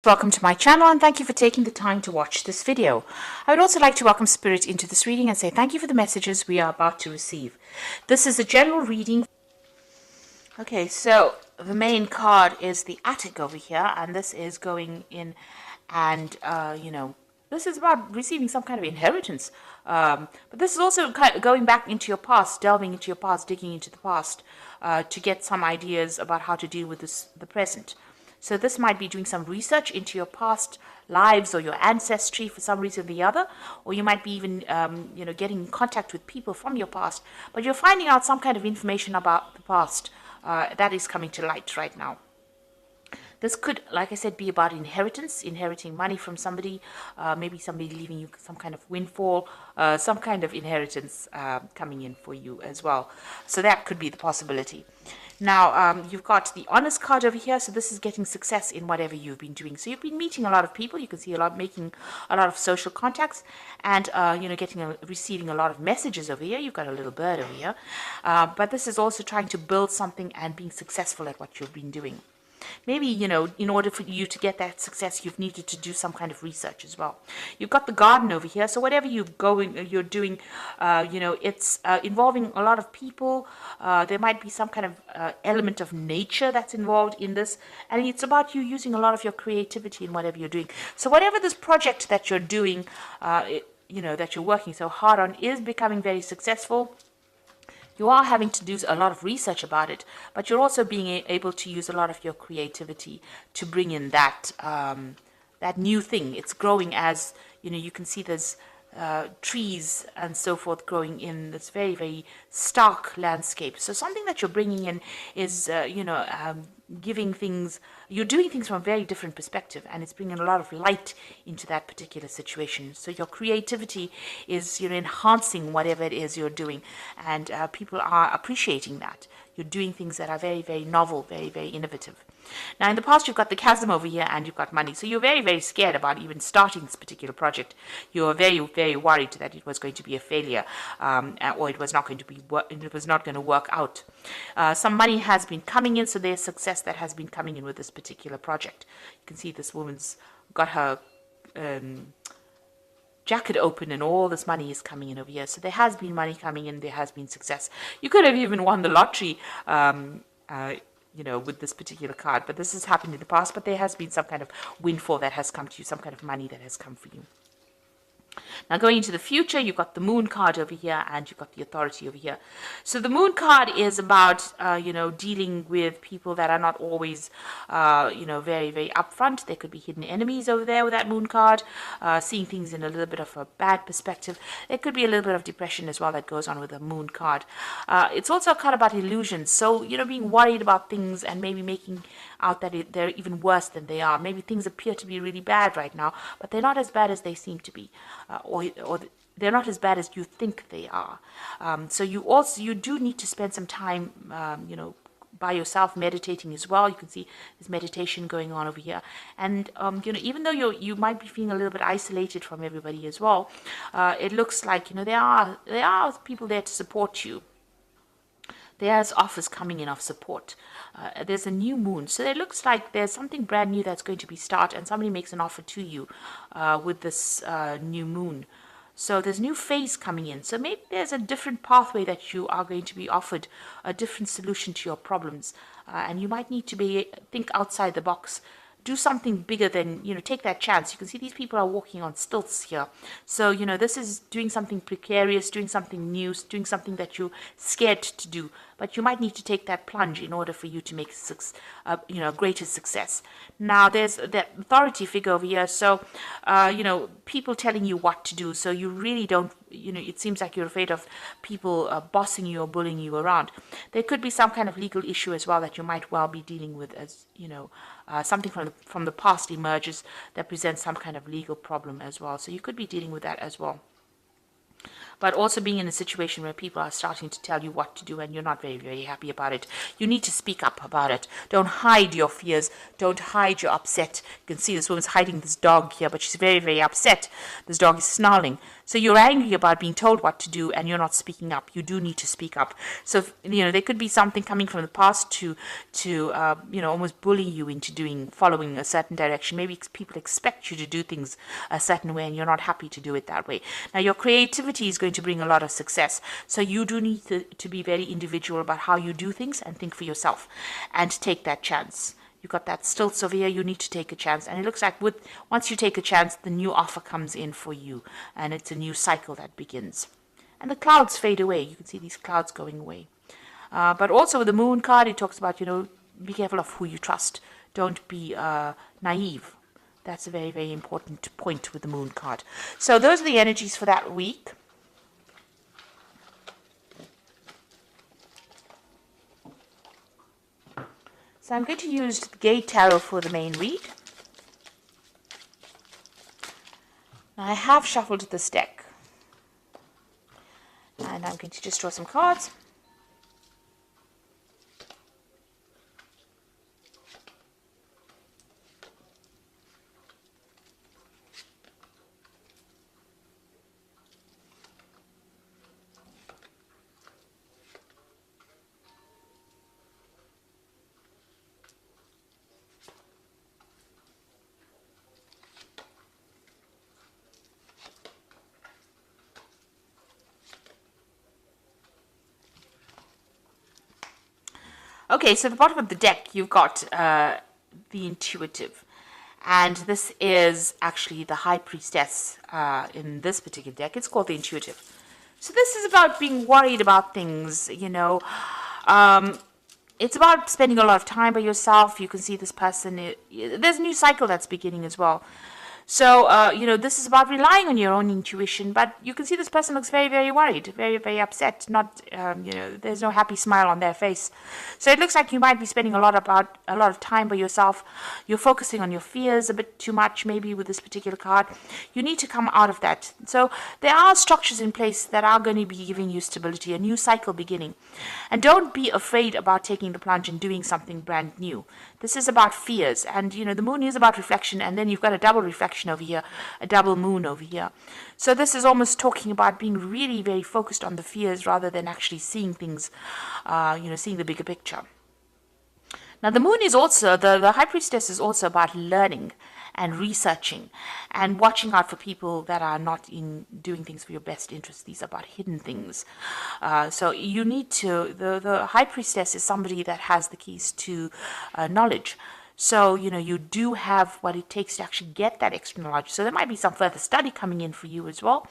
Welcome to my channel and thank you for taking the time to watch this video. I would also like to welcome Spirit into this reading and say thank you for the messages we are about to receive. This is a general reading. Okay, so the main card is the Attic over here, and this is going in and, this is about receiving some kind of inheritance. But this is also kind of going back into your past, delving into your past, digging into the past to get some ideas about how to deal with the present. So this might be doing some research into your past lives or your ancestry for some reason or the other, or you might be even, getting in contact with people from your past, but you're finding out some kind of information about the past that is coming to light right now. This could, like I said, be about inheritance, inheriting money from somebody, maybe somebody leaving you some kind of windfall, some kind of inheritance coming in for you as well. So that could be the possibility. Now, you've got the honest card over here, so this is getting success in whatever you've been doing. So you've been meeting a lot of people, you can see making a lot of social contacts, and, receiving a lot of messages over here. You've got a little bird over here. But this is also trying to build something and being successful at what you've been doing. Maybe, in order for you to get that success, you've needed to do some kind of research as well. You've got the garden over here. So whatever you're doing, it's involving a lot of people. There might be some kind of element of nature that's involved in this. And it's about you using a lot of your creativity in whatever you're doing. So whatever this project that you're doing, that you're working so hard on is becoming very successful. You are having to do a lot of research about it, but you're also being able to use a lot of your creativity to bring in that new thing. It's growing as, you can see there's trees and so forth growing in this very, very stark landscape. So something that you're bringing in is, giving things, you're doing things from a very different perspective, and it's bringing a lot of light into that particular situation. So your creativity is, enhancing whatever it is you're doing, and people are appreciating that. You're doing things that are very, very novel, very, very innovative. Now, in the past, you've got the chasm over here and you've got money. So you're very, very scared about even starting this particular project. You're very, very worried that it was going to be a failure, or it was not going to work out. Some money has been coming in, so there's success that has been coming in with this particular project. You can see this woman's got her jacket open and all this money is coming in over here. So there has been money coming in, there has been success. You could have even won the lottery, with this particular card, but this has happened in the past, but there has been some kind of windfall that has come to you, some kind of money that has come for you. Now, going into the future, you've got the Moon card over here and you've got the Authority over here. So the Moon card is about, dealing with people that are not always, very, very upfront. There could be hidden enemies over there with that Moon card, seeing things in a little bit of a bad perspective. There could be a little bit of depression as well that goes on with the Moon card. It's also a card about illusions. So, being worried about things and maybe making out that they're even worse than they are. Maybe things appear to be really bad right now, but they're not as bad as they seem to be. Or they're not as bad as you think they are. So you do need to spend some time, by yourself meditating as well. You can see there's meditation going on over here. And, even though you might be feeling a little bit isolated from everybody as well, it looks like, there are people there to support you. There's offers coming in of support. There's a new moon. So it looks like there's something brand new that's going to be started, and somebody makes an offer to you with this new moon. So there's a new phase coming in. So maybe there's a different pathway that you are going to be offered, a different solution to your problems. And you might need to think outside the box. Do something bigger than, take that chance. You can see these people are walking on stilts here. So, this is doing something precarious, doing something new, doing something that you're scared to do. But you might need to take that plunge in order for you to make greater success. Now, there's that authority figure over here. So, people telling you what to do. So you really don't, it seems like you're afraid of people bossing you or bullying you around. There could be some kind of legal issue as well that you might well be dealing with, as, something from the past emerges that presents some kind of legal problem as well. So you could be dealing with that as well. But also being in a situation where people are starting to tell you what to do and you're not very, very happy about it. You need to speak up about it. Don't hide your fears. Don't hide your upset. You can see this woman's hiding this dog here, but she's very, very upset. This dog is snarling. So you're angry about being told what to do and you're not speaking up. You do need to speak up. So, there could be something coming from the past to almost bully you into following a certain direction. Maybe people expect you to do things a certain way and you're not happy to do it that way. Now, your creativity is going to bring a lot of success. So you do need to be very individual about how you do things and think for yourself and take that chance. You've got that stilts over here, you need to take a chance. And it looks like once you take a chance, the new offer comes in for you. And it's a new cycle that begins. And the clouds fade away. You can see these clouds going away. But also with the moon card, it talks about, be careful of who you trust. Don't be naive. That's a very, very important point with the moon card. So those are the energies for that week. So I'm going to use the Gate Tarot for the main read. Now I have shuffled this deck. And I'm going to just draw some cards. Okay, so at the bottom of the deck, you've got the Intuitive. And this is actually the High Priestess in this particular deck. It's called the Intuitive. So this is about being worried about things, it's about spending a lot of time by yourself. You can see this person, there's a new cycle that's beginning as well. So, this is about relying on your own intuition, but you can see this person looks very, very worried, very, very upset. Not, there's no happy smile on their face. So it looks like you might be spending a lot of time by yourself. You're focusing on your fears a bit too much, maybe with this particular card. You need to come out of that. So there are structures in place that are going to be giving you stability, a new cycle beginning. And don't be afraid about taking the plunge and doing something brand new. This is about fears, and the moon is about reflection, and then you've got a double reflection over here, a double moon over here. So this is almost talking about being really very focused on the fears rather than actually seeing things, seeing the bigger picture. Now the moon is also, the High Priestess is also about learning and researching and watching out for people that are not in doing things for your best interest. These are about hidden things. So you need to, the High Priestess is somebody that has the keys to knowledge. So, you do have what it takes to actually get that extra knowledge. So there might be some further study coming in for you as well.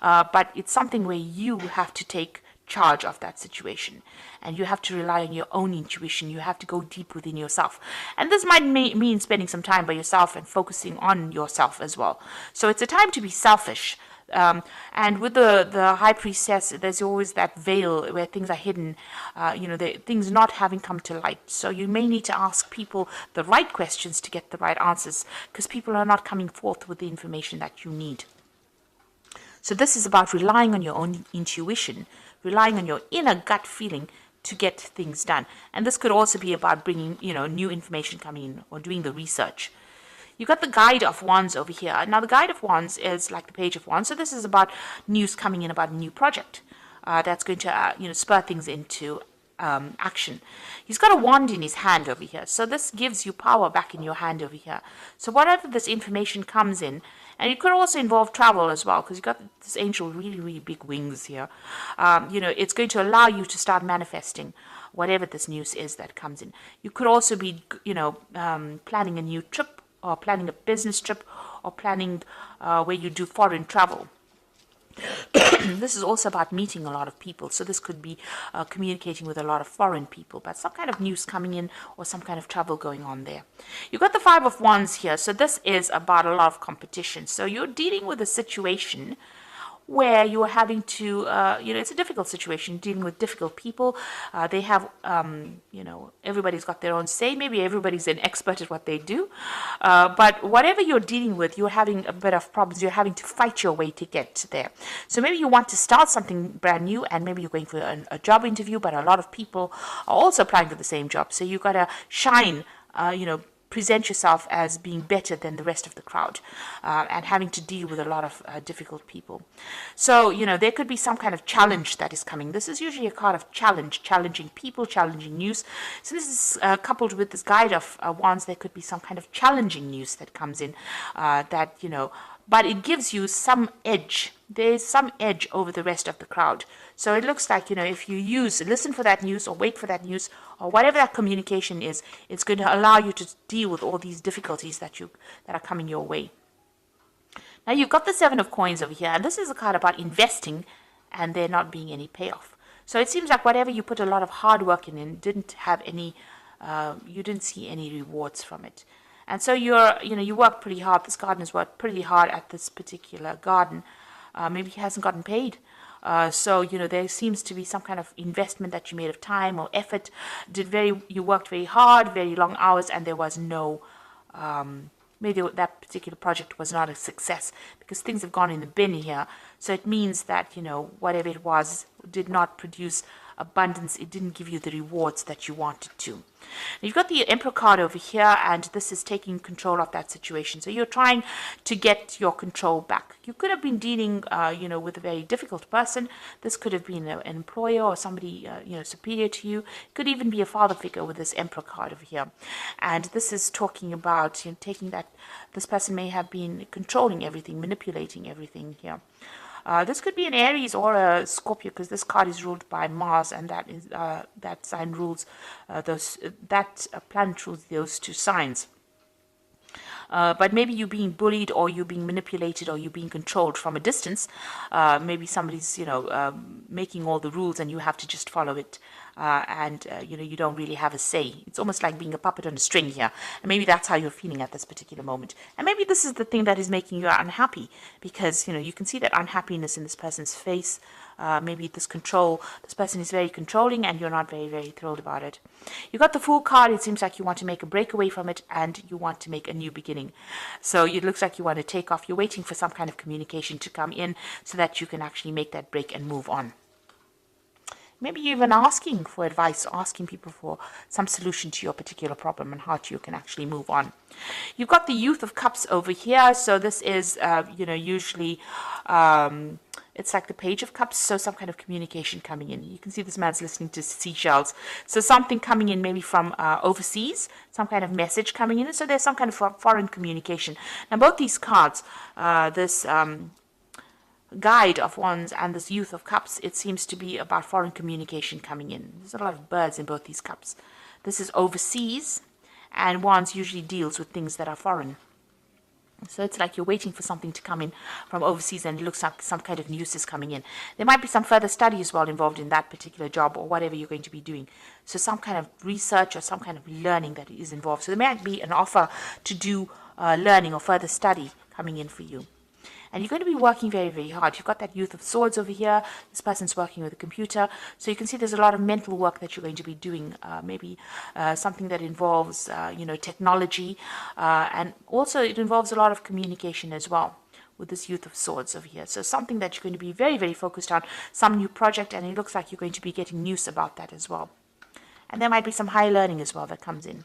But it's something where you have to take charge of that situation, and you have to rely on your own intuition. You have to go deep within yourself, and this might mean spending some time by yourself and focusing on yourself as well. So it's a time to be selfish, and with the High Priestess, there's always that veil where things are hidden, things not having come to light. So you may need to ask people the right questions to get the right answers, because people are not coming forth with the information that you need. So this is about relying on your own intuition, relying on your inner gut feeling to get things done. And this could also be about bringing, new information coming in or doing the research. You've got the Guide of Wands over here. Now, the Guide of Wands is like the Page of Wands. So this is about news coming in about a new project that's going to, spur things into action. He's got a wand in his hand over here. So this gives you power back in your hand over here. So whatever this information comes in, and it could also involve travel as well, because you've got this angel really, really big wings here. It's going to allow you to start manifesting whatever this news is that comes in. You could also be, planning a new trip, or planning a business trip, or planning where you do foreign travel. This is also about meeting a lot of people. So this could be communicating with a lot of foreign people, but some kind of news coming in or some kind of travel going on there. You've got the Five of Wands here. So this is about a lot of competition. So you're dealing with a situation where you're having to, it's a difficult situation, dealing with difficult people. They have, everybody's got their own say. Maybe everybody's an expert at what they do. But whatever you're dealing with, you're having a bit of problems. You're having to fight your way to get there. So maybe you want to start something brand new, and maybe you're going for a job interview, but a lot of people are also applying for the same job. So you've got to shine, present yourself as being better than the rest of the crowd, and having to deal with a lot of difficult people. So, there could be some kind of challenge that is coming. This is usually a card of challenge, challenging people, challenging news. So this is coupled with this guide of wands. There could be some kind of challenging news that comes in, but it gives you some edge. There's some edge over the rest of the crowd. So it looks like, if you listen for that news or wait for that news or whatever that communication is, it's going to allow you to deal with all these difficulties that are coming your way. Now you've got the Seven of Coins over here, and this is a card about investing and there not being any payoff. So it seems like whatever you put a lot of hard work in didn't have any, you didn't see any rewards from it. And so you work pretty hard. This gardener's worked pretty hard at this particular garden. Maybe he hasn't gotten paid. So there seems to be some kind of investment that you made of time or effort. You worked very hard, very long hours, and there was no, maybe that particular project was not a success because things have gone in the bin here. So it means that, whatever it was did not produce abundance. It didn't give you the rewards that you wanted to. You've got the Emperor card over here, and this is taking control of that situation. So you're trying to get your control back. You could have been dealing, with a very difficult person. This could have been an employer or somebody, superior to you. It could even be a father figure with this Emperor card over here. And this is talking about taking that. This person may have been controlling everything, manipulating everything here. This could be an Aries or a Scorpio, because this card is ruled by Mars, and that sign rules that planet rules those two signs. But maybe you're being bullied, or you're being manipulated, or you're being controlled from a distance. Maybe somebody's making all the rules and you have to just follow it, and you don't really have a say. It's almost like being a puppet on a string here, and maybe that's how you're feeling at this particular moment. And maybe this is the thing that is making you unhappy, because you can see that unhappiness in this person's face. Maybe this person is very controlling, and you're not very, very thrilled about it. You got the Fool card. It seems like you want to make a break away from it, and you want to make a new beginning. So it looks like you want to take off. You're waiting for some kind of communication to come in so that you can actually make that break and move on. Maybe you're even asking for advice, asking people for some solution to your particular problem and how you can actually move on. You've got the Youth of Cups over here. So this is, usually it's like the Page of Cups. So some kind of communication coming in. You can see this man's listening to seashells. So something coming in maybe from overseas, some kind of message coming in. So there's some kind of foreign communication. Now both these cards, this Guide of Wands and this Youth of Cups, it seems to be about foreign communication coming in. There's a lot of birds in both these cups. This is overseas, and Wands usually deals with things that are foreign. So it's like you're waiting for something to come in from overseas, and it looks like some kind of news is coming in. There might be some further study as well involved in that particular job or whatever you're going to be doing. So some kind of research or some kind of learning that is involved. So there might be an offer to do learning or further study coming in for you. And you're going to be working very, very hard. You've got that Youth of Swords over here. This person's working with a computer. So you can see there's a lot of mental work that you're going to be doing. Maybe something that involves, technology. And also it involves a lot of communication as well with this Youth of Swords over here. So something that you're going to be very, very focused on. Some new project, and it looks like you're going to be getting news about that as well. And there might be some high learning as well that comes in.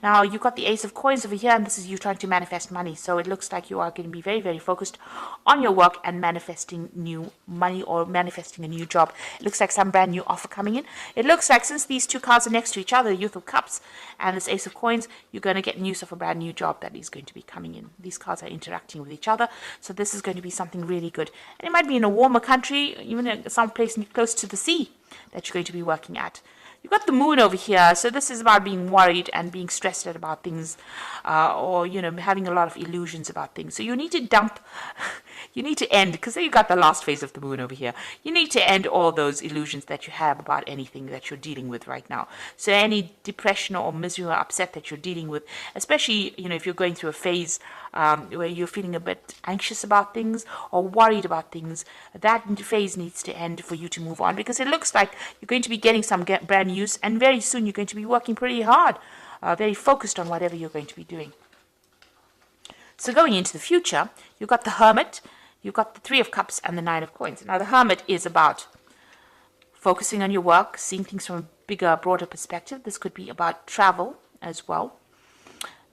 Now, you've got the Ace of Coins over here, and this is you trying to manifest money. So it looks like you are going to be very, very focused on your work and manifesting new money or manifesting a new job. It looks like some brand new offer coming in. It looks like since these two cards are next to each other, Youth of Cups and this Ace of Coins, you're going to get news of a brand new job that is going to be coming in. These cards are interacting with each other. So this is going to be something really good. And it might be in a warmer country, even some place close to the sea that you're going to be working at. You've got the Moon over here, so this is about being worried and being stressed out about things, or, having a lot of illusions about things. So you need to end, because then you got the last phase of the Moon over here. You need to end all those illusions that you have about anything that you're dealing with right now. So any depression or misery or upset that you're dealing with, especially, if you're going through a phase where you're feeling a bit anxious about things or worried about things, that phase needs to end for you to move on, because it looks like you're going to be getting some brand news, and very soon you're going to be working pretty hard, very focused on whatever you're going to be doing. So going into the future, you've got the Hermit, you've got the Three of Cups, and the Nine of Coins. Now the Hermit is about focusing on your work, seeing things from a bigger, broader perspective. This could be about travel as well.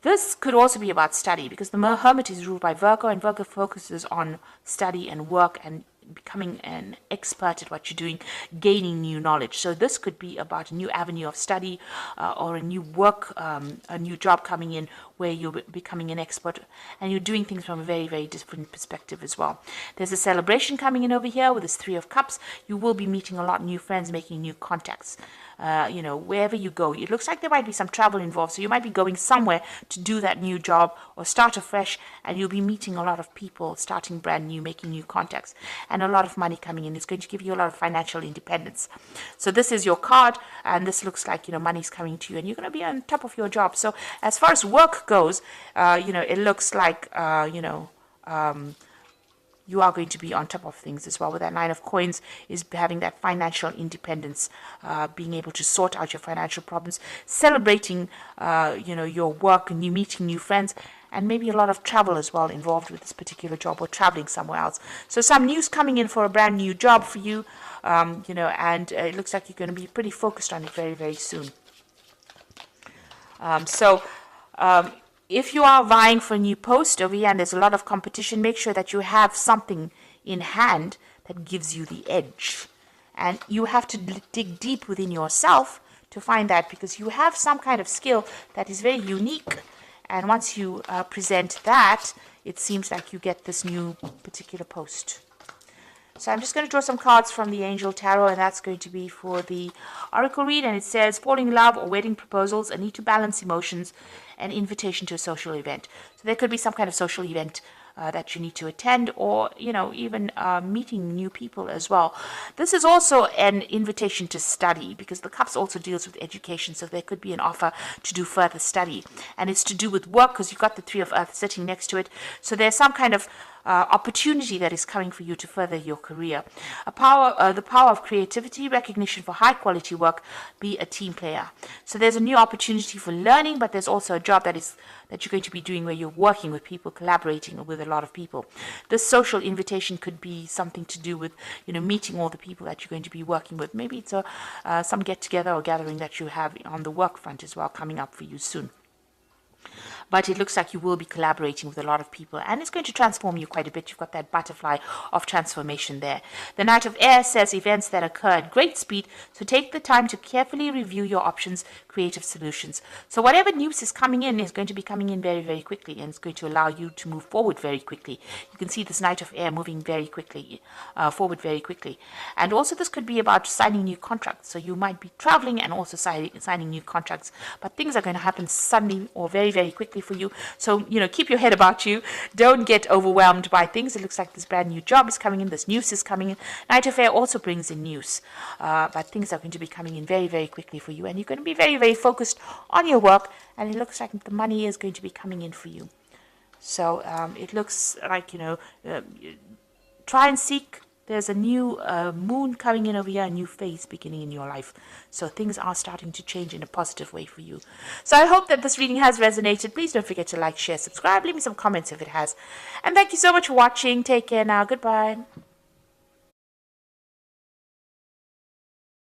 This could also be about study, because the Hermit is ruled by Virgo, and Virgo focuses on study and work and becoming an expert at what you're doing, gaining new knowledge. So this could be about a new avenue of study, or a new work, a new job coming in where you're becoming an expert and you're doing things from a very, very different perspective as well. There's a celebration coming in over here with this Three of Cups. You will be meeting a lot of new friends, making new contacts. Wherever you go, it looks like there might be some travel involved. So you might be going somewhere to do that new job or start afresh, and you'll be meeting a lot of people, starting brand new, making new contacts, and a lot of money coming in. It's going to give you a lot of financial independence. So this is your card, and this looks like, money's coming to you, and you're going to be on top of your job. So as far as work goes, it looks like, you are going to be on top of things as well. With that Nine of Coins is having that financial independence, being able to sort out your financial problems, celebrating, your work, and you meeting new friends, and maybe a lot of travel as well involved with this particular job, or traveling somewhere else. So some news coming in for a brand new job for you, and it looks like you're going to be pretty focused on it very, very soon. If you are vying for a new post over here and there's a lot of competition, make sure that you have something in hand that gives you the edge. And you have to dig deep within yourself to find that, because you have some kind of skill that is very unique. And once you present that, it seems like you get this new particular post. So I'm just going to draw some cards from the Angel Tarot, and that's going to be for the Oracle read. And it says, falling in love or wedding proposals, a need to balance emotions, an invitation to a social event. So there could be some kind of social event that you need to attend, or, even meeting new people as well. This is also an invitation to study, because the Cups also deals with education. So there could be an offer to do further study, and it's to do with work, because you've got the Three of Earth sitting next to it. So there's some kind of opportunity that is coming for you to further your career. The power of creativity, recognition for high quality work, be a team player. So there's a new opportunity for learning, but there's also a job that you're going to be doing where you're working with people, collaborating with a lot of people. This social invitation could be something to do with, meeting all the people that you're going to be working with. Maybe it's some get together or gathering that you have on the work front as well coming up for you soon. But it looks like you will be collaborating with a lot of people, and it's going to transform you quite a bit. You've got that butterfly of transformation there. The Knight of Air says events that occur at great speed, so take the time to carefully review your options, creative solutions. So whatever news is coming in is going to be coming in very, very quickly, and it's going to allow you to move forward very quickly. You can see this Knight of Air moving very quickly, forward very quickly. And also this could be about signing new contracts. So you might be traveling and also signing new contracts, but things are going to happen suddenly or very, very quickly for you. So, keep your head about you. Don't get overwhelmed by things. It looks like this brand new job is coming in. This news is coming in. Knight of Air also brings in news. But things are going to be coming in very, very quickly for you. And you're going to be very, very focused on your work. And it looks like the money is going to be coming in for you. So it looks like, try and seek. There's a new moon coming in over here, a new phase beginning in your life. So things are starting to change in a positive way for you. So I hope that this reading has resonated. Please don't forget to like, share, subscribe. Leave me some comments if it has. And thank you so much for watching. Take care now. Goodbye.